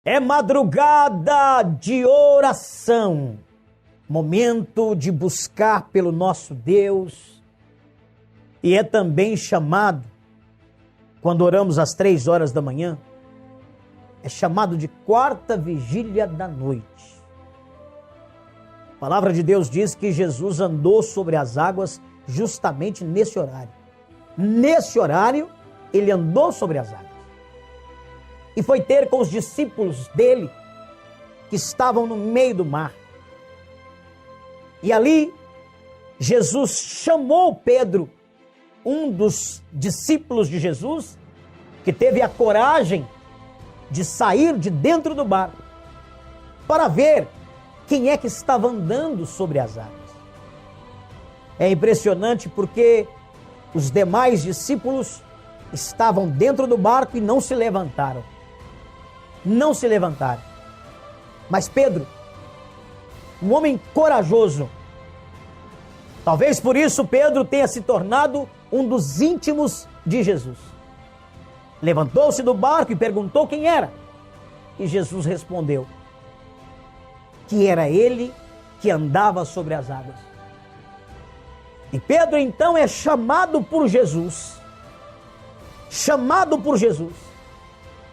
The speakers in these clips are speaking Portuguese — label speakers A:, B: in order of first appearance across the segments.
A: É madrugada de oração, momento de buscar pelo nosso Deus, e é também chamado, quando oramos às 3 horas da manhã, é chamado de quarta vigília da noite. A palavra de Deus diz que Jesus andou sobre as águas justamente nesse horário. Nesse horário, ele andou sobre as águas. E foi ter com os discípulos dele, que estavam no meio do mar. E ali, Jesus chamou Pedro, um dos discípulos de Jesus, que teve a coragem de sair de dentro do barco, para ver quem é que estava andando sobre as águas. É impressionante porque os demais discípulos estavam dentro do barco e não se levantaram. Não se levantaram. Mas Pedro, um homem corajoso, talvez por isso Pedro tenha se tornado um dos íntimos de Jesus. Levantou-se do barco e perguntou quem era. E Jesus respondeu que era ele que andava sobre as águas. E Pedro então é chamado por Jesus,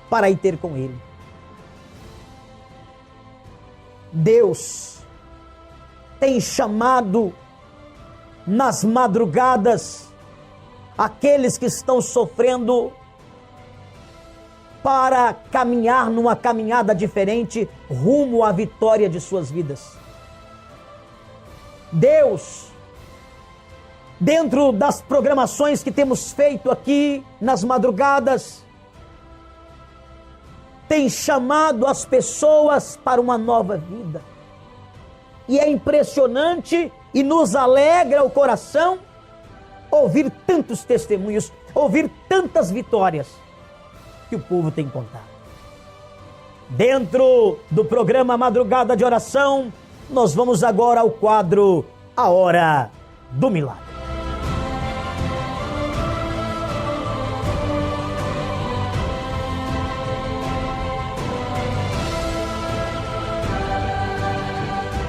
A: para ir ter com ele. Deus tem chamado nas madrugadas aqueles que estão sofrendo para caminhar numa caminhada diferente rumo à vitória de suas vidas. Deus, dentro das programações que temos feito aqui nas madrugadas, tem chamado as pessoas para uma nova vida. E é impressionante e nos alegra o coração ouvir tantos testemunhos, ouvir tantas vitórias que o povo tem contado. Dentro do programa Madrugada de Oração, nós vamos agora ao quadro A Hora do Milagre.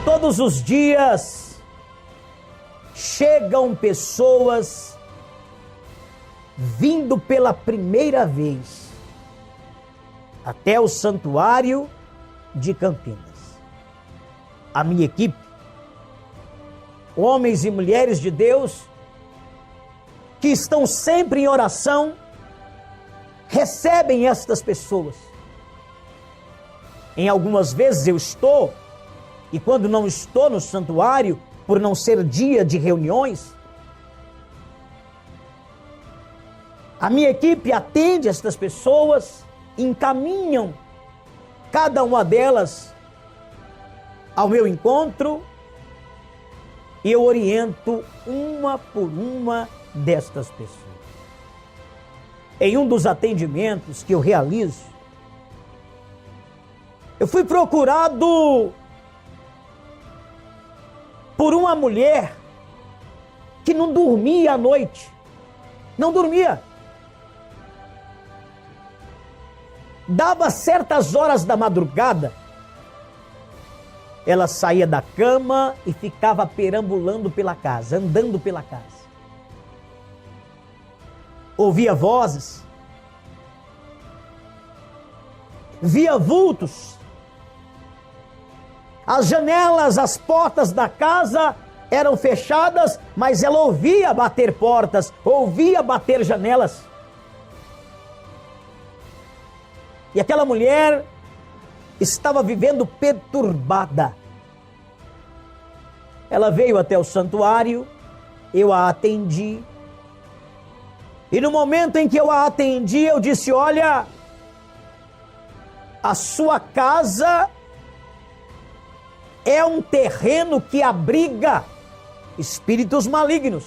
A: Todos os dias chegam pessoas vindo pela primeira vez até o santuário de Campinas. A minha equipe, homens e mulheres de Deus, que estão sempre em oração, recebem estas pessoas. Em algumas vezes eu estou, e quando não estou no santuário, por não ser dia de reuniões, a minha equipe atende estas pessoas, encaminham cada uma delas ao meu encontro e eu oriento uma por uma destas pessoas. Em um dos atendimentos que eu realizo, eu fui procurado por uma mulher que não dormia à noite. Não dormia. Dava certas horas da madrugada, ela saía da cama e ficava perambulando pela casa, andando pela casa. Ouvia vozes, via vultos. As janelas, as portas da casa eram fechadas, mas ela ouvia bater portas, ouvia bater janelas. E aquela mulher estava vivendo perturbada. Ela veio até o santuário, eu a atendi. E no momento em que eu a atendi, eu disse: olha, a sua casa é um terreno que abriga espíritos malignos.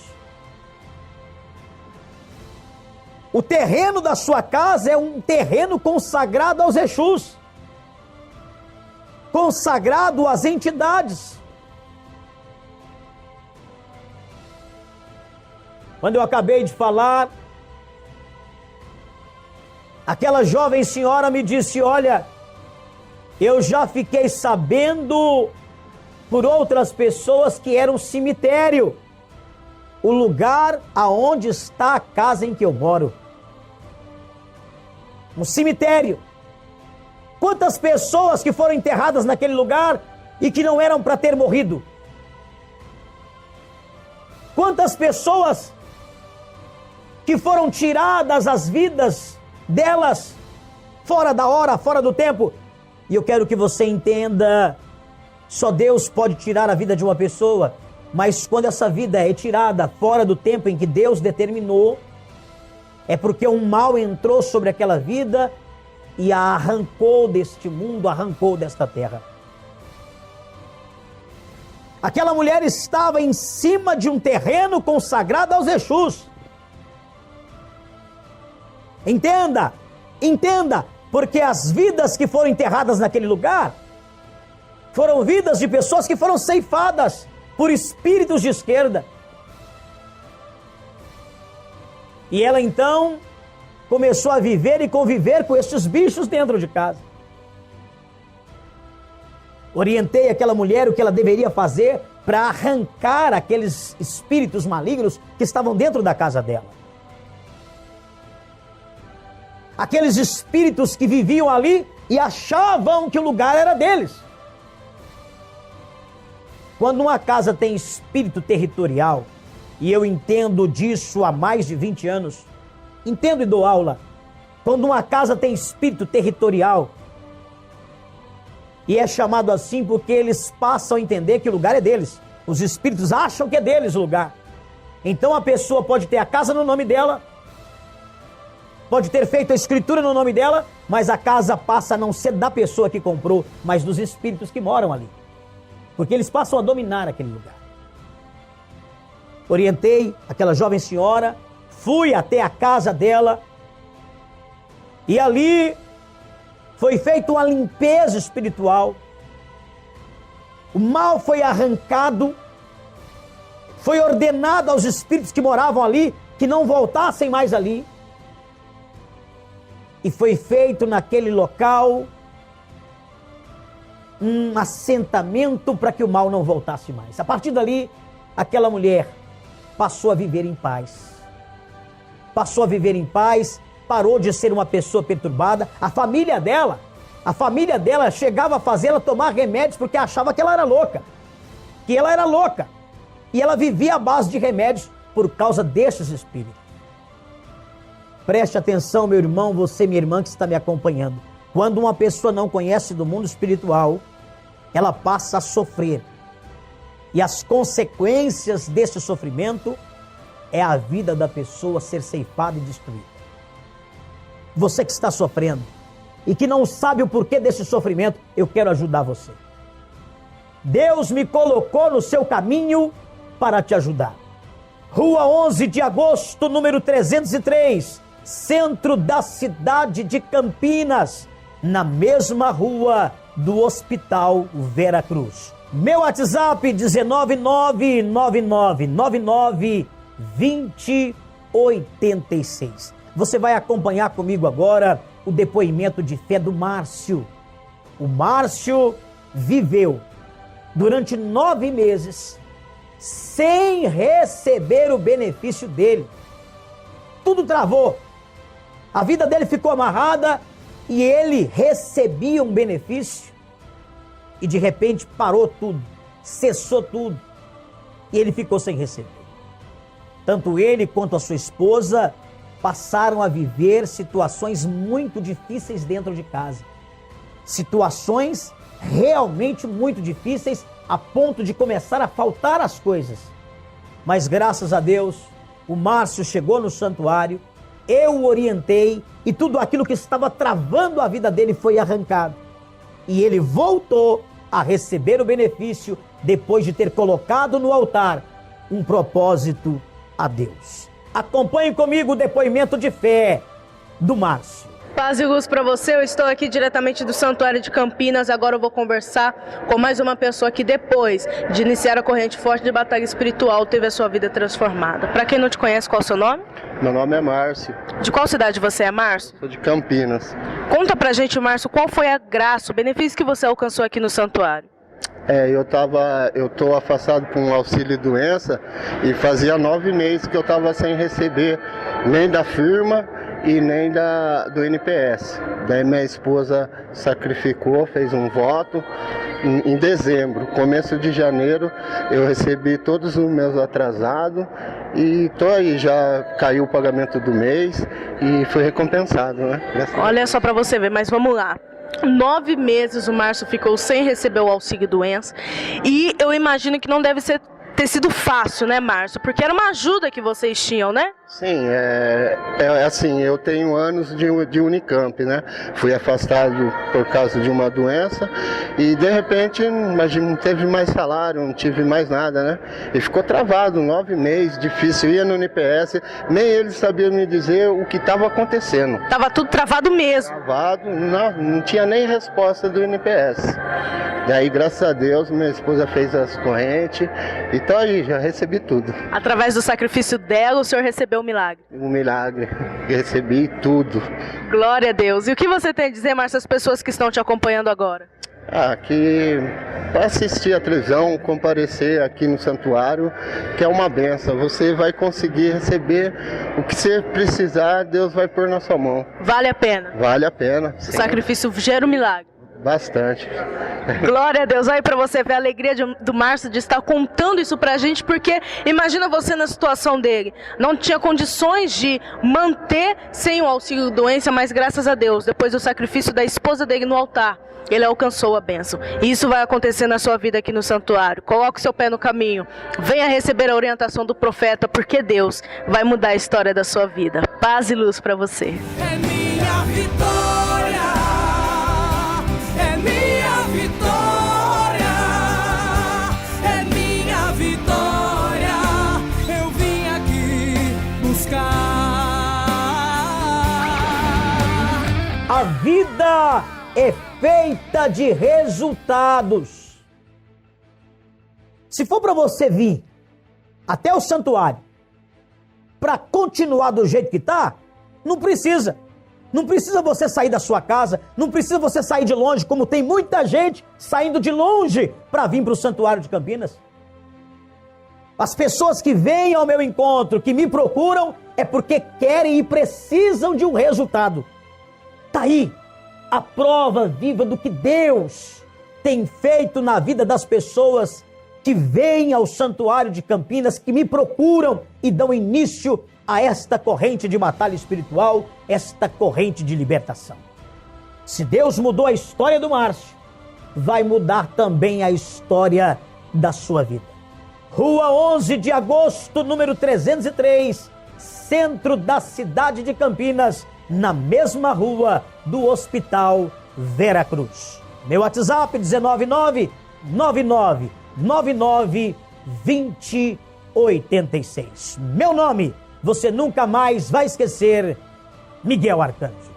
A: O terreno da sua casa é um terreno consagrado aos Exus, consagrado às entidades. Quando eu acabei de falar, aquela jovem senhora me disse: olha, Eu já fiquei sabendo por outras pessoas que era um cemitério, o lugar aonde está a casa em que eu moro. Um cemitério. Quantas pessoas que foram enterradas naquele lugar e que não eram para ter morrido? Quantas pessoas que foram tiradas as vidas delas fora da hora, fora do tempo? E eu quero que você entenda, só Deus pode tirar a vida de uma pessoa, mas quando essa vida é tirada fora do tempo em que Deus determinou, é porque um mal entrou sobre aquela vida e a arrancou deste mundo, arrancou desta terra. Aquela mulher estava em cima de um terreno consagrado aos Exus. Entenda, entenda, porque as vidas que foram enterradas naquele lugar foram vidas de pessoas que foram ceifadas por espíritos de esquerda. E ela então começou a viver e conviver com esses bichos dentro de casa. Orientei aquela mulher o que ela deveria fazer para arrancar aqueles espíritos malignos que estavam dentro da casa dela. Aqueles espíritos que viviam ali e achavam que o lugar era deles. Quando uma casa tem espírito territorial, e eu entendo disso há mais de 20 anos, entendo e dou aula, quando uma casa tem espírito territorial, e é chamado assim porque eles passam a entender que o lugar é deles. Os espíritos acham que é deles o lugar. Então a pessoa pode ter a casa no nome dela, pode ter feito a escritura no nome dela, mas a casa passa a não ser da pessoa que comprou, mas dos espíritos que moram ali. Porque eles passam a dominar aquele lugar. Orientei aquela jovem senhora, fui até a casa dela, e ali foi feita uma limpeza espiritual. O mal foi arrancado, foi ordenado aos espíritos que moravam ali que não voltassem mais ali. E foi feito naquele local um assentamento para que o mal não voltasse mais. A partir dali, aquela mulher passou a viver em paz. Passou a viver em paz, parou de ser uma pessoa perturbada. A família dela chegava a fazê-la tomar remédios porque achava que ela era louca. Que ela era louca. E ela vivia à base de remédios por causa destes espíritos. Preste atenção, meu irmão, você, minha irmã, que está me acompanhando. Quando uma pessoa não conhece do mundo espiritual, ela passa a sofrer. E as consequências desse sofrimento é a vida da pessoa ser ceifada e destruída. Você que está sofrendo e que não sabe o porquê desse sofrimento, eu quero ajudar você. Deus me colocou no seu caminho para te ajudar. Rua 11 de agosto, número 303, centro da cidade de Campinas, na mesma rua do Hospital Vera Cruz. Meu WhatsApp 19999992086. Você vai acompanhar comigo agora o depoimento de fé do Márcio. O Márcio viveu durante 9 meses sem receber o benefício dele. Tudo travou. A vida dele ficou amarrada e ele recebia um benefício e de repente parou tudo, cessou tudo e ele ficou sem receber. Tanto ele quanto a sua esposa passaram a viver situações muito difíceis dentro de casa. Situações realmente muito difíceis, a ponto de começar a faltar as coisas. Mas graças a Deus, o Márcio chegou no santuário, eu o orientei e tudo aquilo que estava travando a vida dele foi arrancado. E ele voltou a receber o benefício depois de ter colocado no altar um propósito a Deus. Acompanhe comigo o depoimento de fé do Márcio.
B: Paz e luz para você, eu estou aqui diretamente do Santuário de Campinas. Agora eu vou conversar com mais uma pessoa que depois de iniciar a corrente forte de batalha espiritual teve a sua vida transformada. Para quem não te conhece, qual é o seu nome?
C: Meu nome é Márcio.
B: De qual cidade você é, Márcio?
C: Sou de Campinas.
B: Conta pra gente, Márcio, qual foi a graça, o benefício que você alcançou aqui no santuário?
C: Eu tô afastado por um auxílio-doença e fazia 9 meses que eu estava sem receber nem da firma e nem do NPS. Daí minha esposa sacrificou, fez um voto. Em dezembro, começo de janeiro, eu recebi todos os meus atrasados e tô aí, já caiu o pagamento do mês e fui recompensado, né?
B: Olha só para você ver, mas vamos lá. 9 meses o Márcio ficou sem receber o auxílio-doença e eu imagino que não deve ter sido fácil, né, Márcio? Porque era uma ajuda que vocês tinham, né?
C: Sim, assim, eu tenho anos de Unicamp, né? Fui afastado por causa de uma doença e de repente, imagina, não teve mais salário, não tive mais nada, né? E ficou travado 9 meses, difícil, ia no NPS, nem eles sabiam me dizer o que estava acontecendo.
B: Tava tudo travado mesmo.
C: Travado, não tinha nem resposta do NPS. Daí, graças a Deus, minha esposa fez as correntes e tô aí, já recebi tudo.
B: Através do sacrifício dela, o senhor recebeu um milagre.
C: Um milagre, recebi tudo.
B: Glória a Deus. E o que você tem a dizer, Márcio, às pessoas que estão te acompanhando agora?
C: Que para assistir a televisão, comparecer aqui no santuário, que é uma benção. Você vai conseguir receber o que você precisar, Deus vai pôr na sua mão.
B: Vale a pena?
C: Vale a pena.
B: O sacrifício gera um milagre.
C: Bastante.
B: Glória a Deus. Aí para você ver a alegria do Márcio de estar contando isso pra gente, porque imagina você na situação dele. Não tinha condições de manter sem o auxílio doença, mas graças a Deus, depois do sacrifício da esposa dele no altar, ele alcançou a bênção. E isso vai acontecer na sua vida aqui no santuário. Coloque seu pé no caminho. Venha receber a orientação do profeta, porque Deus vai mudar a história da sua vida. Paz e luz para você.
D: É minha vitória.
A: A vida é feita de resultados. Se for para você vir até o santuário para continuar do jeito que está, não precisa. Não precisa você sair da sua casa, não precisa você sair de longe, como tem muita gente saindo de longe para vir para o santuário de Campinas. As pessoas que vêm ao meu encontro, que me procuram, é porque querem e precisam de um resultado. Está aí a prova viva do que Deus tem feito na vida das pessoas que vêm ao santuário de Campinas, que me procuram e dão início a esta corrente de batalha espiritual, esta corrente de libertação. Se Deus mudou a história do Márcio, vai mudar também a história da sua vida. Rua 11 de agosto, número 303, centro da cidade de Campinas, na mesma rua do Hospital Vera Cruz. Meu WhatsApp 19999992086. Meu nome, você nunca mais vai esquecer, Miguel Arcanjo.